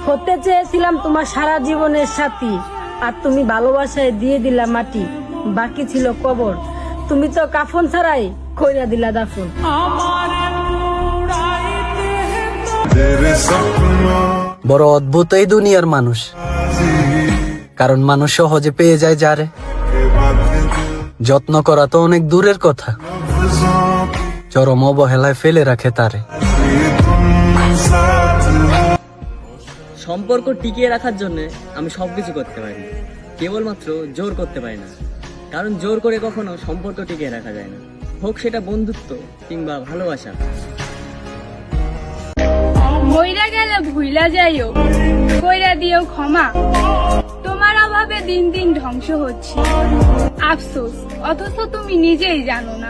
হতে চেয়েছিলাম তোমার সারা জীবনের সাথী, আর তুমি ভালোবাসায় দিয়ে দিলা মাটি, বাকি ছিল কবর। তুমি তো কাফন ছাড়াই কইরা দিলা দাফন। বড় অদ্ভুত এই দুনিয়ার মানুষ, কারণ মানুষ সহজে পেয়ে যায় যারে। যত্ন করা তো অনেক দূরের কথা, চরম অবহেলায় ফেলে রাখে তারে। সম্পর্ক টিকিয়ে রাখার জন্য আমি সবকিছু করতে পারি, কেবলমাত্র জোর করতে পারি না। কারণ জোর করে কখনো সম্পর্ক টিকিয়ে রাখা যায় না, হোক সেটা বন্ধুত্ব কিংবা ভালোবাসা। মইরা গেলে ভুইলা যাইও, কইরা দিও ক্ষমা। তোমার অভাবে দিন দিন ধ্বংস হচ্ছে, আফসোস অথচ তুমি নিজেই জানো না।